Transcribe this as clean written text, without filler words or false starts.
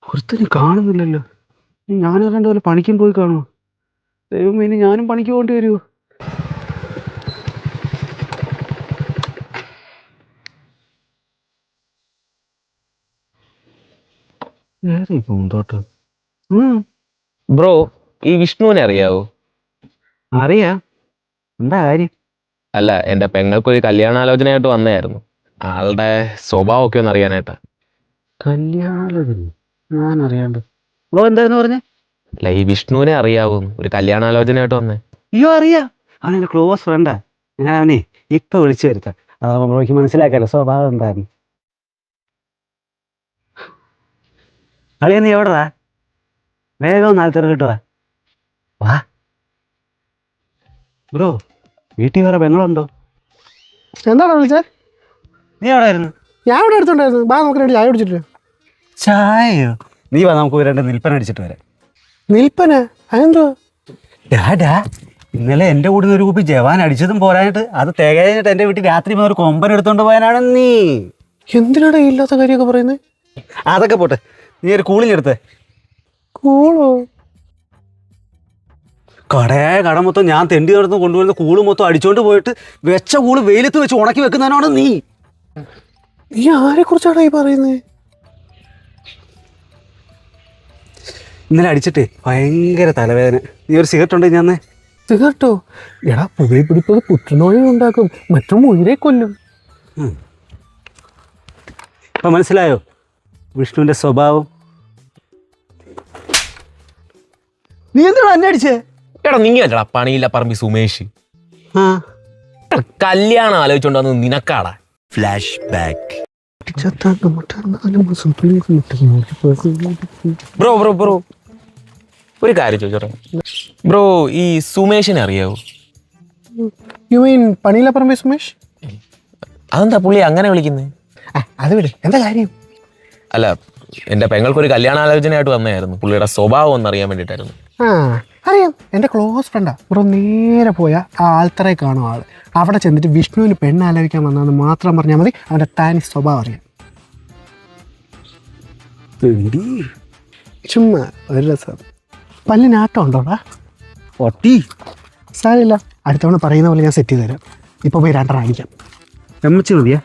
ഒരുത്തനും കാണുന്നില്ലല്ലോ. ഞാനും രണ്ടുപോലെ പണിക്കും പോയി കാണുമോ? ദൈവം, ഇനി ഞാനും പണിക്ക് പോകേണ്ടി വരുമോ? നേരെ പൂന്തോട്ടം. ബ്രോ, ഈ വിഷ്ണുവിനെ അറിയാവോ? അറിയാം. എന്താ കാര്യം? അല്ല, എന്റെ പെങ്ങൾക്കൊരു കല്യാണാലോചനയായിട്ട് വന്നായിരുന്നു. ആളുടെ സ്വഭാവമൊക്കെ ഒന്ന് അറിയാനായിട്ടാ. കല്യാണം ഞാൻ അറിയാണ്ട്. ബ്രോ എന്തായിരുന്നു പറഞ്ഞേ? അല്ല, ഈ വിഷ്ണുവിനെ അറിയാവോ? ഒരു കല്യാണാലോചനയായിട്ട് വന്നേ. അയ്യോ, അറിയാം. അവൻ എൻ്റെ ക്ലോസ് ഫ്രണ്ടാ. ഞാൻ അവനെ ഇപ്പൊ വിളിച്ചു വരുത്താം. അതാവുമ്പോ ബ്രോയ്ക്ക് മനസ്സിലാക്കാലോ സ്വഭാവം എന്തായിരുന്നു. കളിയാ, നീ എവിടെടാ? വേഗം നാളത്തെ കിട്ടുവാ. വാ ബ്രോ, വീട്ടിൽ വേറെ പെങ്ങളുണ്ടോ? എന്താണ് വിളിച്ചേ? നീ എവിടെ ആയിരുന്നു? ഞാൻ ഇവിടെ എടുത്തോണ്ടായിരുന്നു. ബാ, നമുക്ക് രണ്ട് ചായ കുടിച്ചിട്ട്. ചായയോ? നീ വാ, നമുക്ക് രണ്ട് നിൽപ്പന അടിച്ചിട്ട് വരാം. നിൽപ്പന? അതെന്തോ? ഡാ, ഇന്നലെ എൻ്റെ കൂടെ ഒരു കുപ്പി ജവാൻ അടിച്ചതും പോരാഞ്ഞിട്ട് അത് തികഞ്ഞിട്ട് എൻ്റെ വീട്ടിൽ രാത്രി ഒരു കൊമ്പൻ എടുത്തോണ്ട് പോയാനാണ് നീ. എന്തിനാടാ ഇല്ലാത്ത കാര്യമൊക്കെ പറയുന്നത്? അതൊക്കെ പോട്ടെ, നീ ഒരു കൂളിങ് എടുത്തേ. കൂളോ? കട മൊത്തം ഞാൻ തെണ്ടി നടന്ന് കൊണ്ടുവരുന്ന കൂള് മൊത്തം അടിച്ചോണ്ട് പോയിട്ട് വെച്ച കൂള് വെയിലത്ത് വെച്ച് ഉണക്കി വെക്കുന്നതിനാണ് നീ. നീ ആരെ കുറിച്ചാണ് ഈ പറയുന്നത്? ഇന്നലെ അടിച്ചിട്ടേ ഭയങ്കര തലവേദന. നീ ഒരു സിഗരറ്റ് ഉണ്ടെങ്കിൽ ഞാൻ. സിഗരറ്റോ? എടാ, പുകയിപ്പിടിപ്പത് പുற்றுനോയെ ഉണ്ടാക്കും, മറ്റും ഉയരെ കൊല്ലും. ഇപ്പൊ മനസ്സിലായോ വിഷ്ണുവിന്റെ സ്വഭാവം? നീ എന്താണ് എന്നെ അടിച്ചേ? എടാ, നീ അല്ലടാ പണിയില്ല പറമ്പി സുമേഷ്. ആ, കല്യാണം ആലോചിച്ചോണ്ട് വന്നത് നിനക്കാടാ. Flash back. Bro bro bro ഒരു കാര്യം ചോദിച്ചോട്ടെ ബ്രോ, ഈ സുമേഷിനെ അറിയാവോ? യു മീൻ പണിയില്ല പറമ്പേ സുമേഷ്? അതെന്താ പുള്ളി അങ്ങനെ വിളിക്കുന്നത്? അത് വിട്, എന്താ കാര്യം? അല്ല, എന്റെ പെങ്ങൾക്കൊരു കല്യാണാലോചനയായിട്ട് വന്നായിരുന്നു. പുള്ളിയുടെ സ്വഭാവം ഒന്ന് അറിയാൻ വേണ്ടിയിട്ടായിരുന്നു. ആ, അറിയാം. എൻ്റെ ക്ലോസ് ഫ്രണ്ടാ. ബ്രോ നേരെ പോയാൽ ആ ആൾത്തറ കാണും ആൾ. അവിടെ ചെന്നിട്ട് വിഷ്ണുവിന് പെണ്ണാലോചിക്കാൻ വന്നതെന്ന് മാത്രം പറഞ്ഞാൽ മതി, അവൻ്റെ തനി സ്വഭാവം അറിയാം. ചുമ്മാ ഒരു രസം. പല്ലിനാട്ടം ഉണ്ടോടാ? ഒട്ടി സാരില്ല, അടുത്തവണ പറയുന്ന പോലെ ഞാൻ സെറ്റ് ചെയ്ത് തരാം. ഇപ്പോൾ പോയി രണ്ടെണ്ണം അടിക്കാം. എമ്മച്ചി മതിയാ?